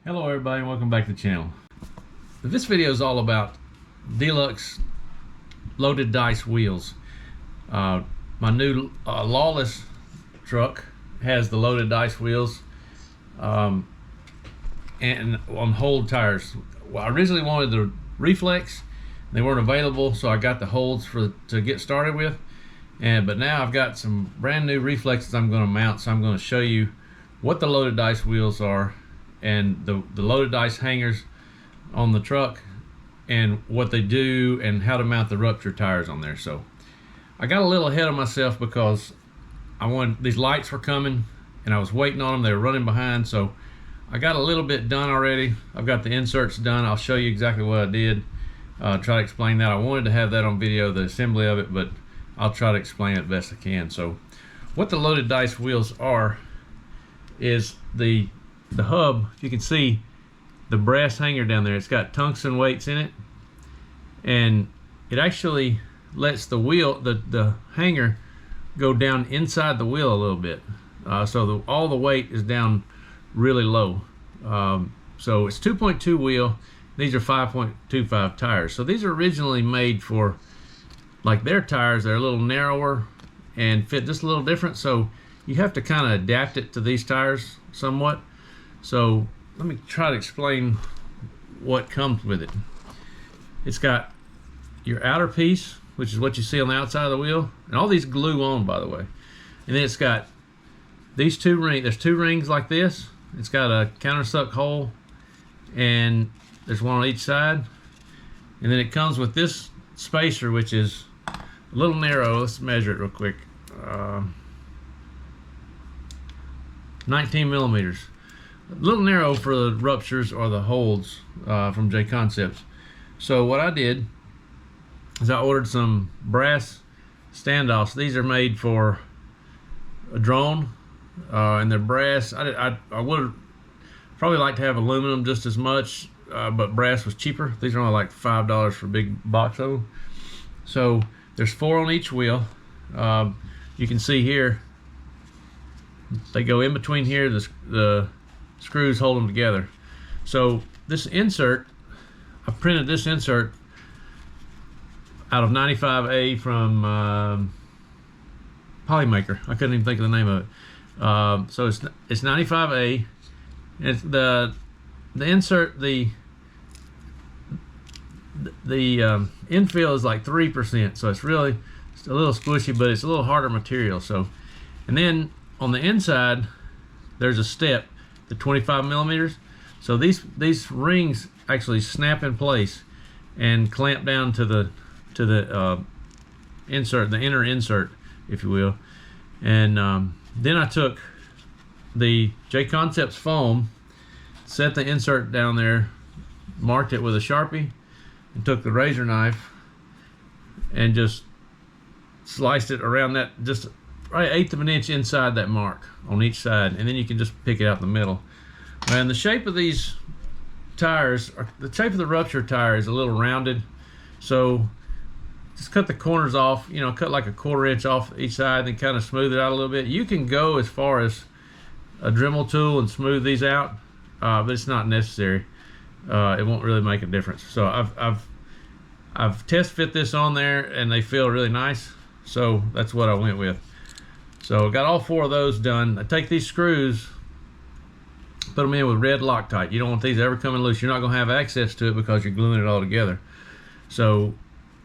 Hello everybody and welcome back to the channel. This video is all about Dlux Loaded Dice wheels. My new Lawless truck has the loaded dice wheels and on hold tires. Well, I originally wanted the Reflex. They weren't available, so I got the holds to get started with. But now I've got some brand new Reflexes I'm going to mount, so I'm going to show you what the loaded dice wheels are and the loaded dice hangers on the truck and what they do and how to mount the rupture tires on there. So I got a little ahead of myself because these lights were coming and I was waiting on them. They were running behind, so I got a little bit done already. I've got the inserts done. I'll show you exactly what I did, try to explain that. I wanted to have that on video, the assembly of it, but I'll try to explain it best I can. So what the loaded dice wheels are is the hub. You can see the brass hanger down there. It's got tungsten weights in it, and it actually lets the wheel, the hanger, go down inside the wheel a little bit, so all the weight is down really low. So it's 2.2 wheel. These are 5.25 tires. So these are originally made for like their tires. They're a little narrower and fit just a little different, so you have to kind of adapt it to these tires somewhat. So let me try to explain what comes with it. It's got your outer piece, which is what you see on the outside of the wheel, and all these glue on, by the way. And then it's got these two rings. There's two rings like this. It's got a countersunk hole, and there's one on each side. And then it comes with this spacer, which is a little narrow. Let's measure it real quick. 19 millimeters. A little narrow for the ruptures or the holds from JConcepts. So what I did is I ordered some brass standoffs. These are made for a drone, and they're brass. I would probably like to have aluminum just as much, but brass was cheaper. These are only like $5 for a big box of them. So there's 4 on each wheel. You can see here they go in between here. The screws hold them together. So this insert, I printed this insert out of 95A from Polymaker. I couldn't even think of the name of it. So it's 95A. It's the insert, the infill is like 3%, so it's really a little squishy, but it's a little harder material. So, and then on the inside there's a step, the 25 millimeters. So these rings actually snap in place and clamp down to the insert, the inner insert, if you will. And then I took the JConcepts foam, set the insert down there, marked it with a Sharpie, and took the razor knife and just sliced it around that, just right 1/8 of an inch inside that mark on each side, and then you can just pick it out in the middle. And the shape of these tires, the shape of the rupture tire is a little rounded, so just cut the corners off, you know, cut like a 1/4 inch off each side, then kind of smooth it out a little bit. You can go as far as a Dremel tool and smooth these out, but it's not necessary. It won't really make a difference. So I've test fit this on there and they feel really nice, so that's what I went with. So I got all 4 of those done. I take these screws, put them in with red Loctite. You don't want these ever coming loose. You're not going to have access to it because you're gluing it all together. So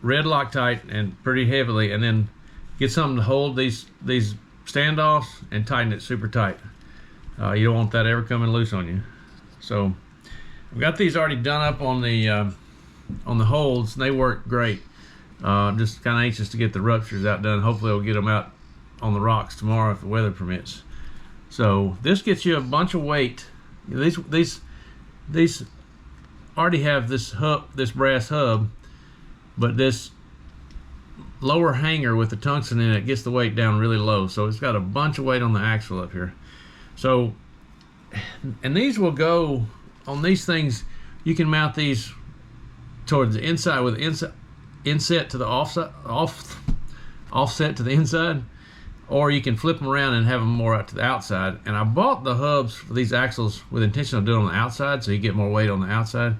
red Loctite, and pretty heavily, and then get something to hold these standoffs and tighten it super tight. You don't want that ever coming loose on you. So I've got these already done up on the holds, and they work great. I'm just kind of anxious to get the ruptures out done. Hopefully I'll get them out on the rocks tomorrow if the weather permits. So this gets you a bunch of weight. These already have this hub, this brass hub, but this lower hanger with the tungsten in it gets the weight down really low. So it's got a bunch of weight on the axle up here. So, and these will go on these things. You can mount these towards the inside with inset to the offset to the inside, or you can flip them around and have them more out to the outside. And I bought the hubs for these axles with intention of doing them on the outside, so you get more weight on the outside.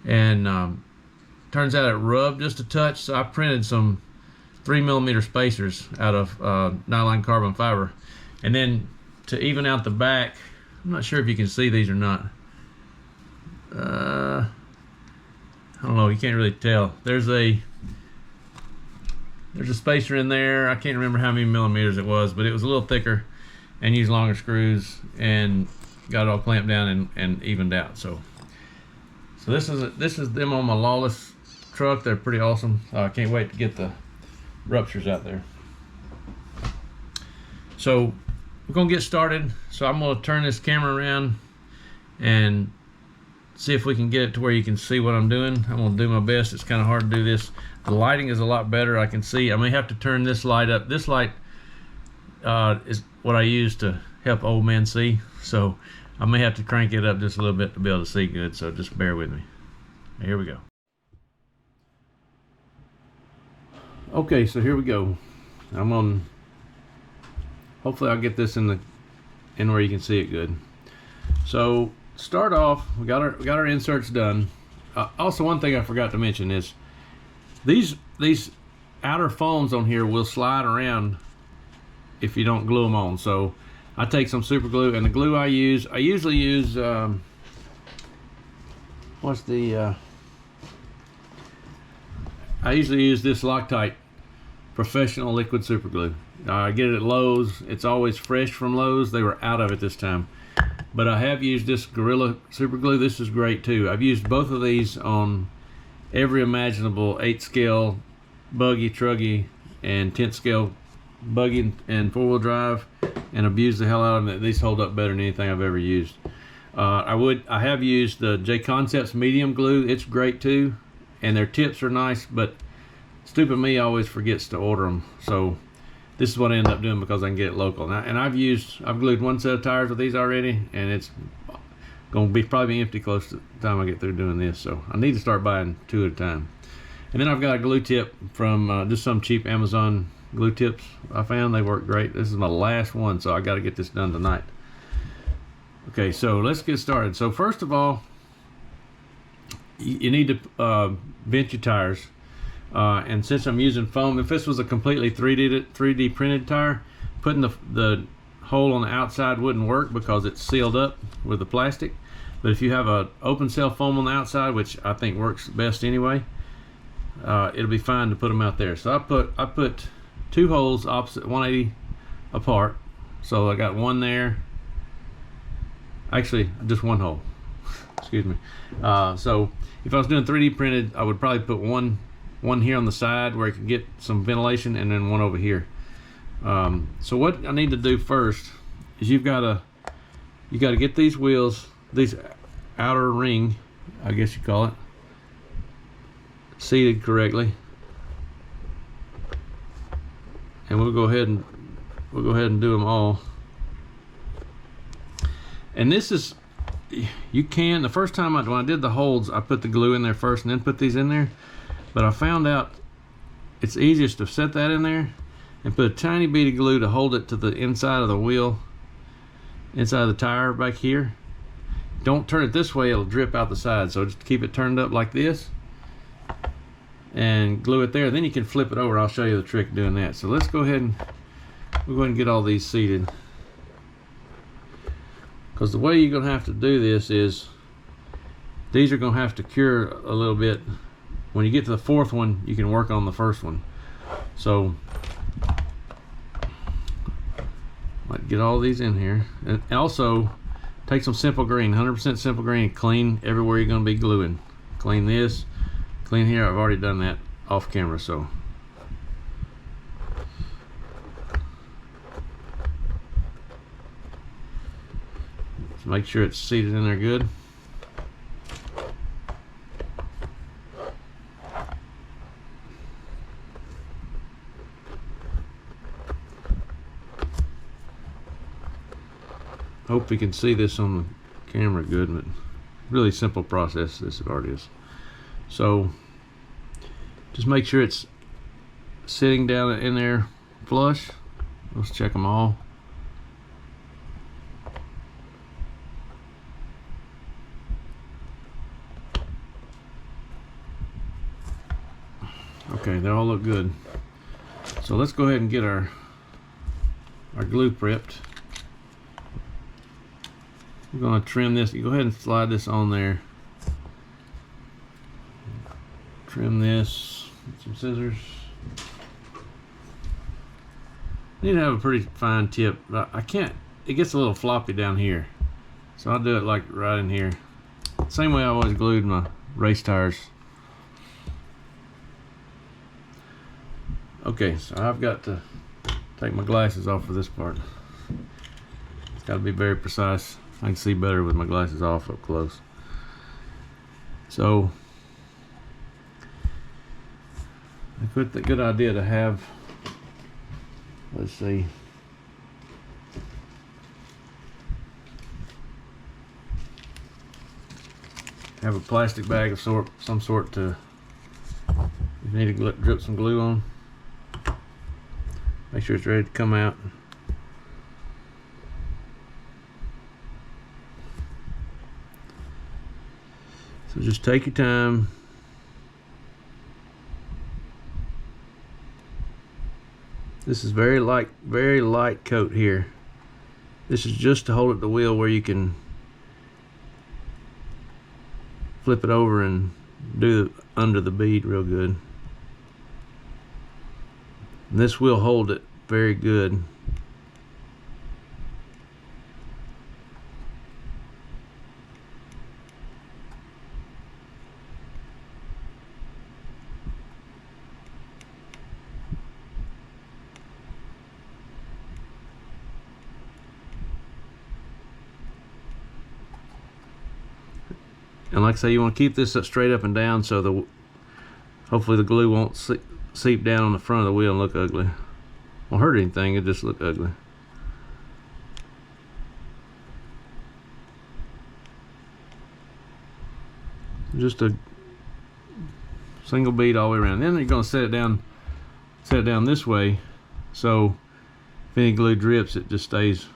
And turns out it rubbed just a touch, so I printed some 3mm spacers out of nylon carbon fiber. And then to even out the back, I'm not sure if you can see these or not. I don't know, you can't really tell. There's a spacer in there. I can't remember how many millimeters it was, but it was a little thicker and used longer screws and got it all clamped down and evened out. So this is them on my Lawless truck. They're pretty awesome. I can't wait to get the Ruptures out there. So we're gonna get started. So I'm gonna turn this camera around and see if we can get it to where you can see what I'm doing. I'm gonna do my best. It's kind of hard to do this. The lighting is a lot better. I can see. I may have to turn this light up. This light is what I use to help old men see. So I may have to crank it up just a little bit to be able to see good. So just bear with me. Here we go. Okay, so here we go. I'm on. Hopefully I'll get this in where you can see it good. So start off, we got our inserts done. Also, one thing I forgot to mention is these outer foams on here will slide around if you don't glue them on. So I take some super glue, and the glue I usually use I usually use this Loctite Professional Liquid Super Glue. I get it at Lowe's. It's always fresh from Lowe's. They were out of it this time. But I have used this Gorilla Super Glue. This is great too. I've used both of these on every imaginable 8-scale buggy, truggy, and 10-scale buggy and 4-wheel drive, and abused the hell out of them. These hold up better than anything I've ever used. I have used the JConcepts medium glue. It's great too, and their tips are nice, but stupid me always forgets to order them. So this is what I end up doing because I can get it local. Now, and I've glued one set of tires with these already, and it's going to be probably empty close to the time I get through doing this. So I need to start buying 2 at a time. And then I've got a glue tip from just some cheap Amazon glue tips I found. They work great. This is my last one, so I got to get this done tonight. Okay, so let's get started. So first of all, you need to vent your tires. And since I'm using foam, if this was a completely 3D printed tire, putting the hole on the outside wouldn't work because it's sealed up with the plastic. But if you have a open cell foam on the outside, which I think works best anyway, it'll be fine to put them out there. So I put 2 holes opposite 180 apart. So I got one there. Actually, just 1 hole. Excuse me. So if I was doing 3D printed, I would probably put one here on the side where it can get some ventilation, and then one over here. So what I need to do first is you got to get these wheels, these outer ring, I guess you call it, seated correctly. And we'll go ahead and do them all. And this is, you can, the first time when I did the holds, I put the glue in there first and then put these in there. But I found out it's easiest to set that in there and put a tiny bead of glue to hold it to the inside of the wheel, inside of the tire back here. Don't turn it this way, it'll drip out the side. So just keep it turned up like this and glue it there. Then you can flip it over. I'll show you the trick of doing that. So let's go ahead and get all these seated. Because the way you're going to have to do this is these are going to have to cure a little bit. When you get to the 4th one, you can work on the 1st one. So might get all these in here. And also take some simple green, 100% simple green, and clean everywhere you're going to be gluing. Clean this, clean here. I've already done that off camera, so. Just make sure it's seated in there good. Hope you can see this on the camera good, but really simple process this part is. So just make sure it's sitting down in there flush Let's check them all. Okay, they all look good. So let's go ahead and get our glue prepped. We're going to trim this. You go ahead and slide this on there. Trim this with some scissors. Need to have a pretty fine tip. I can't. It gets a little floppy down here, so I'll do it like right in here. Same way I always glued my race tires. Okay, so I've got to take my glasses off for this part. It's got to be very precise. I can see better with my glasses off up close. So, it's a good idea to have, let's see, have a plastic bag of some sort to, if you need to drip some glue on. Make sure it's ready to come out. So just take your time. This is very light coat here. This is just to hold it the wheel where you can flip it over and do under the bead real good. And this will hold it very good. And like I say, you want to keep this straight up and down so hopefully the glue won't seep down on the front of the wheel and look ugly. Won't hurt anything, it just look ugly. Just a single bead all the way around. Then you're going to set it down this way, so if any glue drips, it just stays.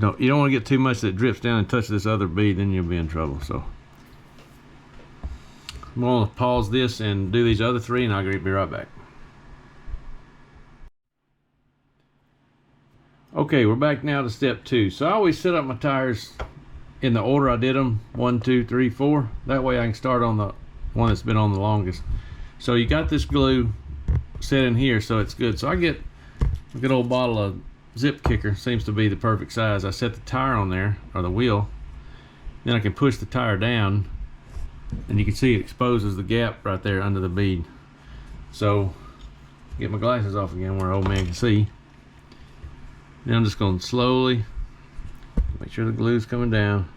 You don't want to get too much that drips down and touch this other bead, then you'll be in trouble. So I'm going to pause this and do these other three, and I'll be right back. Okay, we're back now to step 2. So I always set up my tires in the order I did them, 1, 2, 3, 4. That way I can start on the one that's been on the longest. So you got this glue set in here, so it's good. So I get a good old bottle of zip kicker, seems to be the perfect size. I set the tire on there, or the wheel, then I can push the tire down, and you can see it exposes the gap right there under the bead. So get my glasses off again where old man can see. Then I'm just going to slowly make sure the glue's coming down.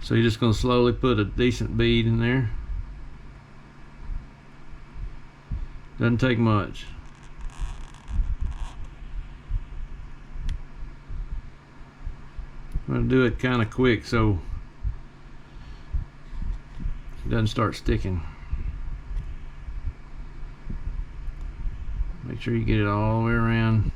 So you're just going to slowly put a decent bead in there. Doesn't take much. I'm going to do it kind of quick so it doesn't start sticking. Make sure you get it all the way around.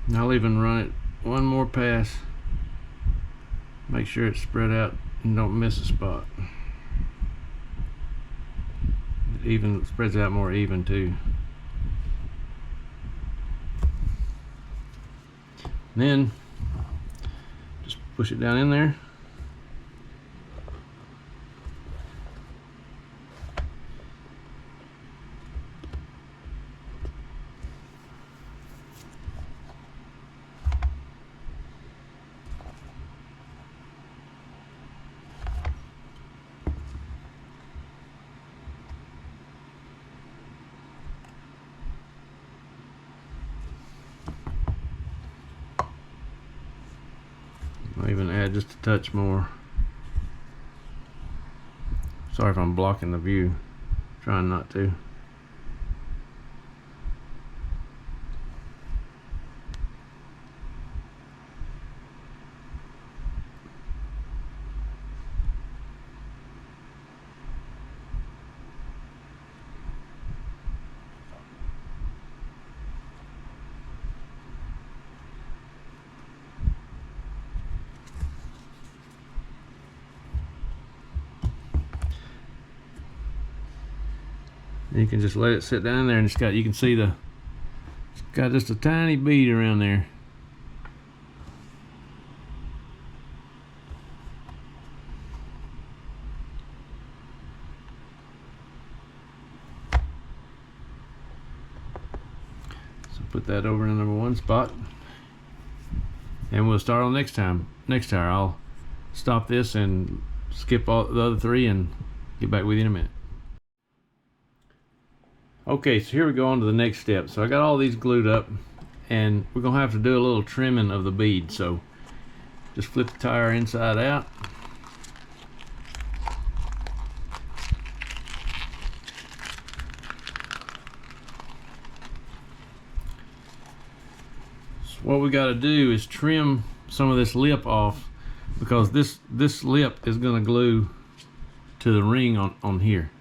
And I'll even run it one more pass. Make sure it's spread out and don't miss a spot. It even spreads out more even too. And then just push it down in there. I'll even add just a touch more. Sorry if I'm blocking the view. Trying not to. You can just let it sit down there, and it's got, you can see it's got just a tiny bead around there. So put that over in the number 1 spot, and we'll start on next tire. I'll stop this and skip all the other 3 and get back with you in a minute. Okay, so here we go on to the next step. So I got all these glued up, and we're gonna have to do a little trimming of the bead. So just flip the tire inside out. So what we got to do is trim some of this lip off, because this lip is gonna glue to the ring on here.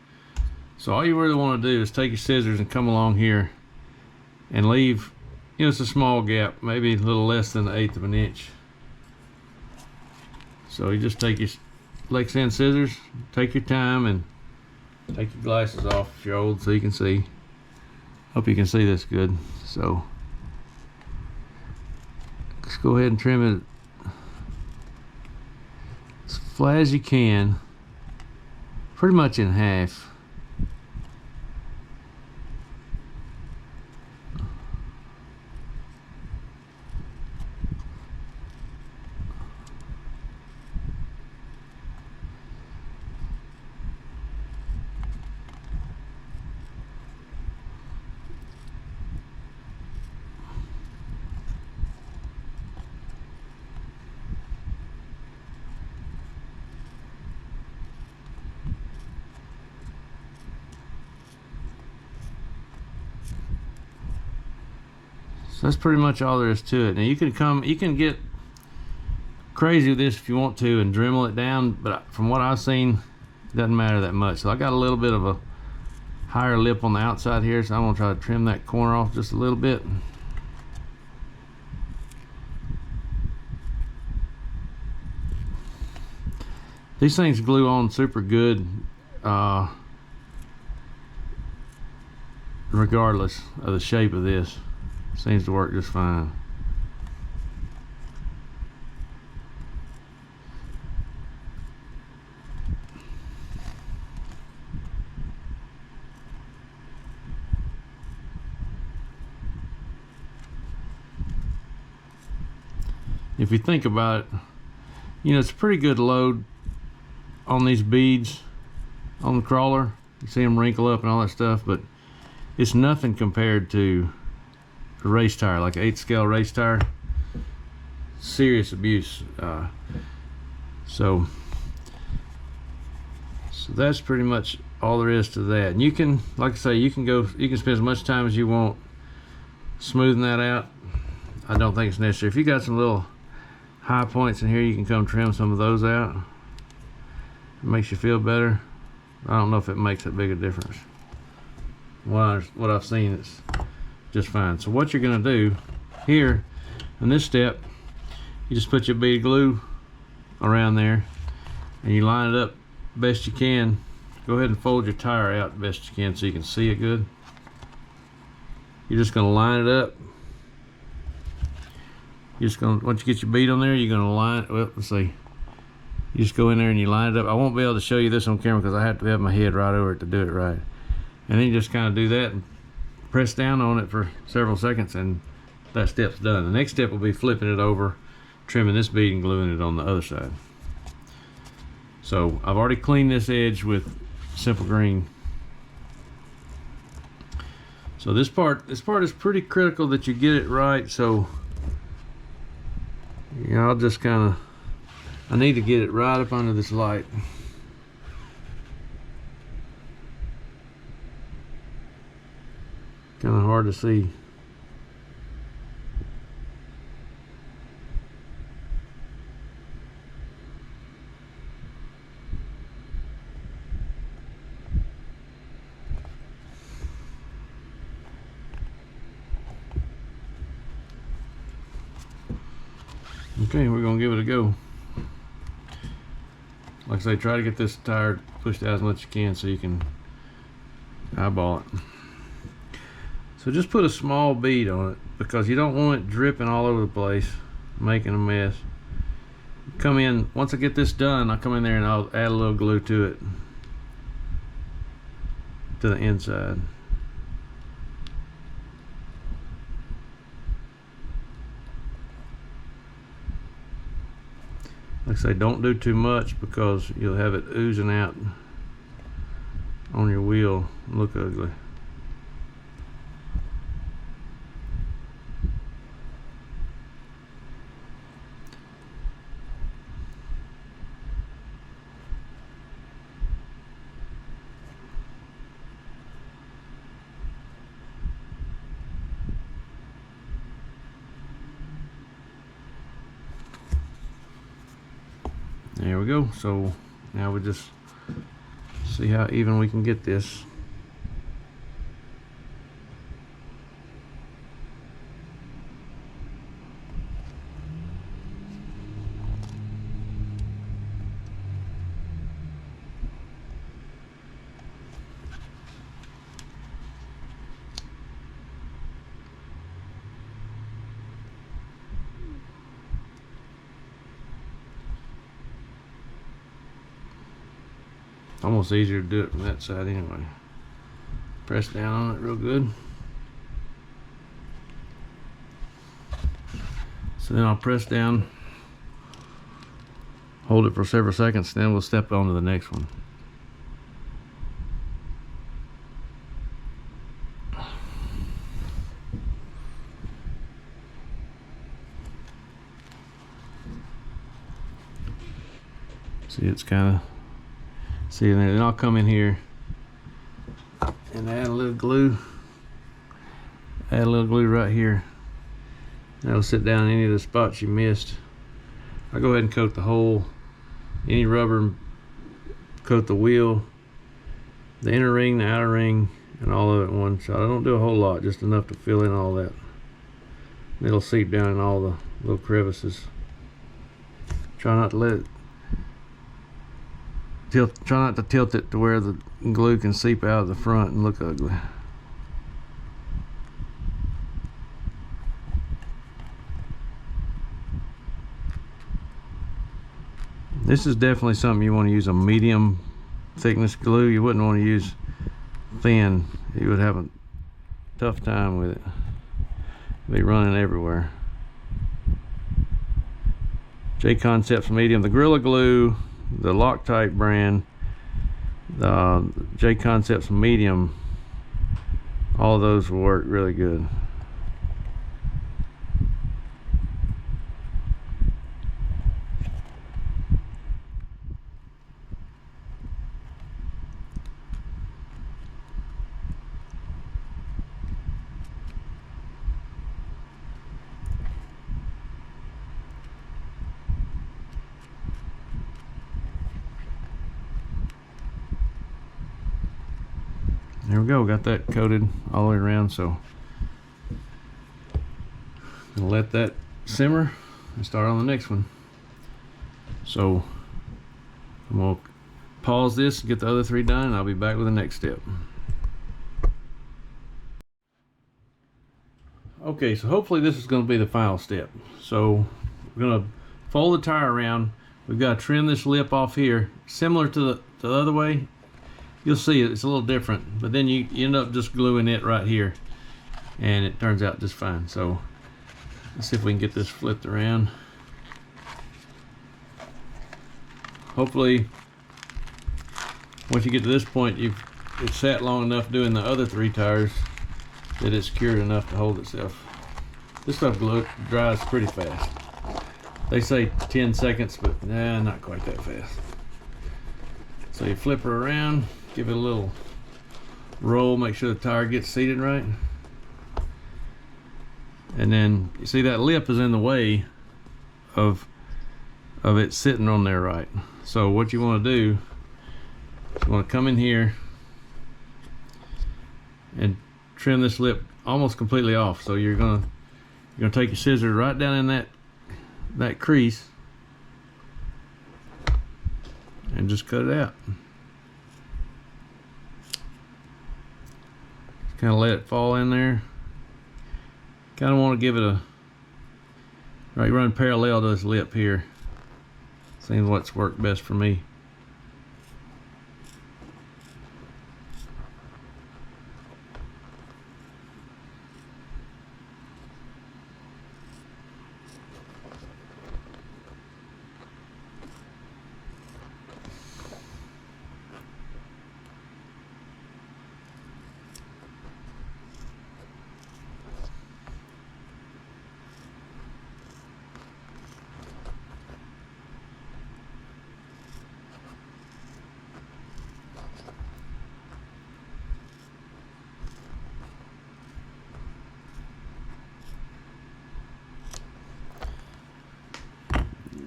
So all you really want to do is take your scissors and come along here and leave, you know, it's a small gap, maybe a little less than 1/8 of an inch. So you just take your Lexan scissors, take your time, and take your glasses off if you're old so you can see. Hope you can see this good. So just go ahead and trim it as flat as you can, pretty much in half. So that's pretty much all there is to it. Now you can get crazy with this if you want to and Dremel it down, but from what I've seen, it doesn't matter that much. So I got a little bit of a higher lip on the outside here, so I'm gonna try to trim that corner off just a little bit. These things glue on super good, regardless of the shape of this. Seems to work just fine. If you think about it, you know, it's a pretty good load on these beads on the crawler. You see them wrinkle up and all that stuff, but it's nothing compared to a race tire, like an 8 scale race tire. Serious abuse. So that's pretty much all there is to that. And you can, like I say, you can spend as much time as you want smoothing that out. I don't think it's necessary. If you got some little high points in here, you can come trim some of those out. It makes you feel better. I don't know if it makes that big a difference. What I've seen, it's just fine. So what you're gonna do here in this step, you just put your bead of glue around there and you line it up best you can. Go ahead and fold your tire out best you can so you can see it good. You're just gonna line it up. You're just gonna, once you get your bead on there, you're gonna line, well, let's see. You just go in there and you line it up. I won't be able to show you this on camera because I have to have my head right over it to do it right. And then you just kind of do that and press down on it for several seconds, and that step's done. The next step will be flipping it over, trimming this bead and gluing it on the other side. So I've already cleaned this edge with simple green. So this part is pretty critical that you get it right. So you know, I'll just kind of, I need to get it right up under this light. Kind of hard to see. Okay, we're gonna give it a go. Like I say, try to get this tire pushed out as much as you can so you can eyeball it. So just put a small bead on it because you don't want it dripping all over the place, making a mess. Come in, once I get this done, I'll come in there and I'll add a little glue to it, to the inside. Like I say, don't do too much because you'll have it oozing out on your wheel and look ugly. There we go. So now we just see how even we can get this. Almost easier to do it from that side anyway. Press down on it real good. So then I'll press down, hold it for several seconds, then we'll step on to the next one. See, it's kind of, see, and then I'll come in here and add a little glue. Add a little glue right here. That'll sit down in any of the spots you missed. I'll go ahead and coat the whole, any rubber, coat the wheel, the inner ring, the outer ring, and all of it in one shot. I don't do a whole lot, just enough to fill in all that. It'll seep down in all the little crevices. Try not to let it try not to tilt it to where the glue can seep out of the front and look ugly. This is definitely something you want to use a medium thickness glue. You wouldn't want to use thin. You would have a tough time with it. It'd be running everywhere. JConcepts medium, the Gorilla Glue, the Loctite brand, the JConcepts medium, all of those will work really good. There we go, got that coated all the way around, so I'm gonna let that simmer and start on the next one. So I'm gonna pause this and get the other three done, and I'll be back with the next step. Okay, so hopefully this is gonna be the final step. So we're gonna fold the tire around. We've got to trim this lip off here, similar to the other way. You'll see it's a little different, but then you end up just gluing it right here and it turns out just fine. So let's see if we can get this flipped around. Hopefully once you get to this point, it's sat long enough doing the other three tires that it's cured enough to hold itself. This stuff dries pretty fast. They say 10 seconds, but nah, not quite that fast. So you flip her around, give it a little roll, make sure the tire gets seated right. And then you see that lip is in the way of it sitting on there right. So what you want to do is you want to come in here and trim this lip almost completely off. So you're gonna take your scissors right down in that crease and just cut it out. kind of let it fall in there. Kind of want to give it a, right, run parallel to this lip here. Seems what's worked best for me.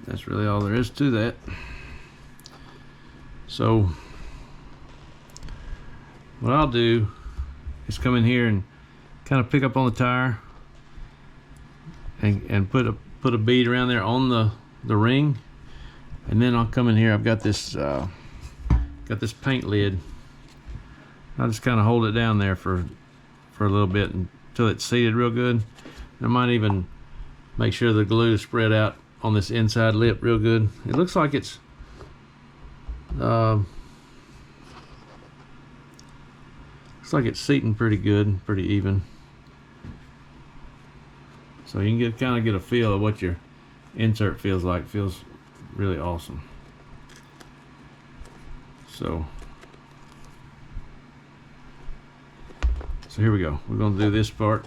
That's really all there is to that. So what I'll do is come in here and kind of pick up on the tire and put a bead around there on the ring, and then I'll come in here. I've got this paint lid. I'll just kind of hold it down there for a little bit until it's seated real good. I might even make sure the glue is spread out on this inside lip real good. It looks like it's seating pretty good, pretty even. So you can kind of get a feel of what your insert feels like. It feels really awesome. So here we go. We're going to do this part.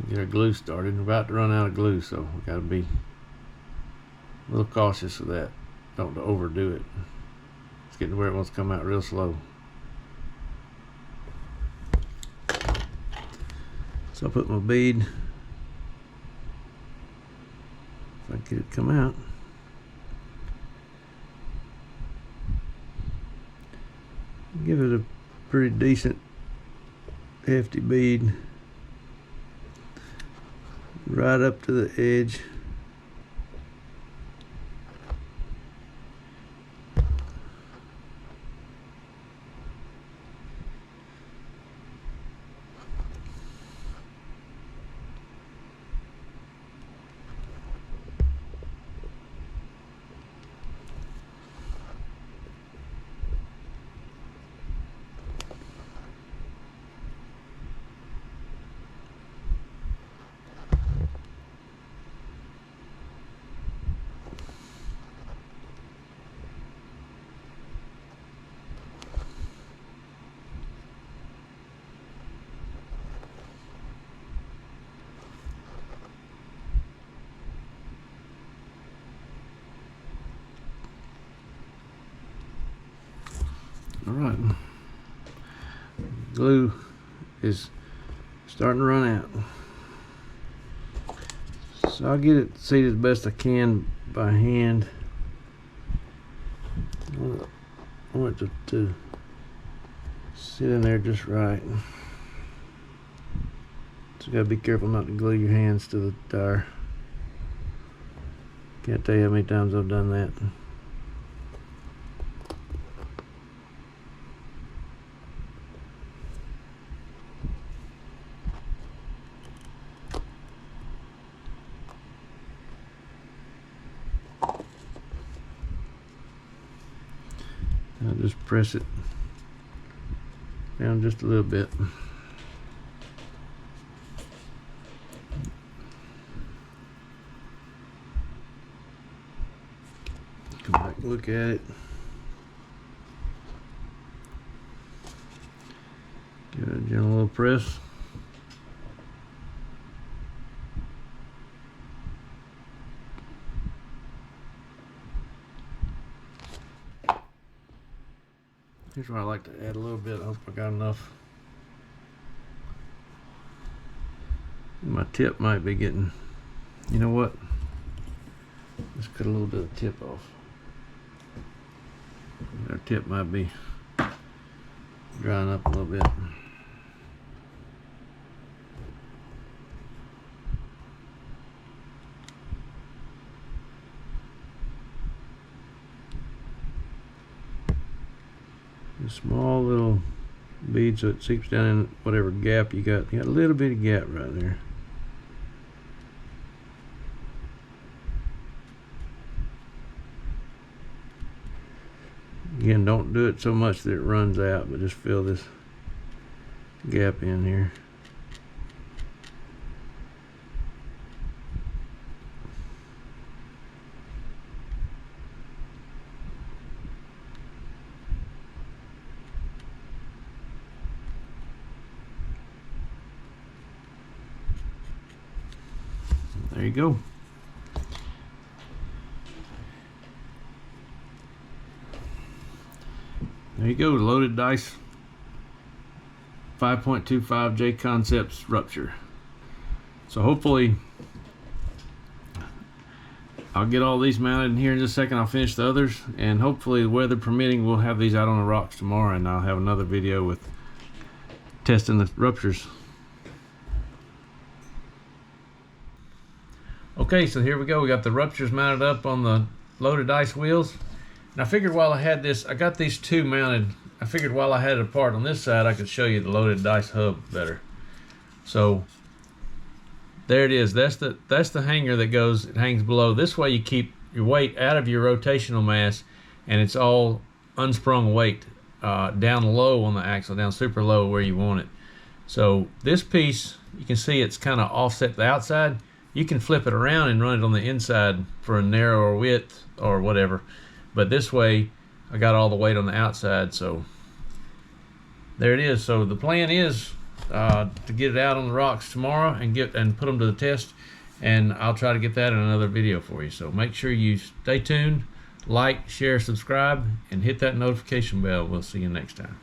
Get our glue started. We're about to run out of glue, so we got to be a little cautious of that. Don't overdo it. It's getting to where it wants to come out real slow. So I'll put my bead, if I can get it to come out. Give it a pretty decent hefty bead right up to the edge. All right, glue is starting to run out, so I'll get it seated as best I can by hand. I want it to sit in there just right. So you gotta be careful not to glue your hands to the tire. Can't tell you how many times I've done that. I'll just press it down just a little bit. Come back and look at it. Give it a gentle little press. Here's where I like to add a little bit. I hope I got enough. My tip might be getting, you know what? Let's cut a little bit of tip off. Our tip might be drying up a little bit. a small little bead so it seeps down in whatever gap you got. You got a little bit of gap right there. Again, don't do it so much that it runs out, but just fill this gap in here. There you go. There you go, loaded dice 5.25 JConcepts Rupture. So hopefully I'll get all these mounted in here in just a second. I'll finish the others, and hopefully, weather permitting, we'll have these out on the rocks tomorrow, and I'll have another video with testing the ruptures. Okay, so here we go. We got the ruptures mounted up on the loaded dice wheels. And I figured while I had this, I got these two mounted. I figured while I had it apart on this side, I could show you the loaded dice hub better. So there it is. That's the hanger that goes. It hangs below. This way you keep your weight out of your rotational mass, and it's all unsprung weight down low on the axle, down super low where you want it. So this piece, you can see it's kind of offset the outside. You can flip it around and run it on the inside for a narrower width or whatever. But this way, I got all the weight on the outside, so there it is. So the plan is to get it out on the rocks tomorrow and put them to the test, and I'll try to get that in another video for you. So make sure you stay tuned, like, share, subscribe, and hit that notification bell. We'll see you next time.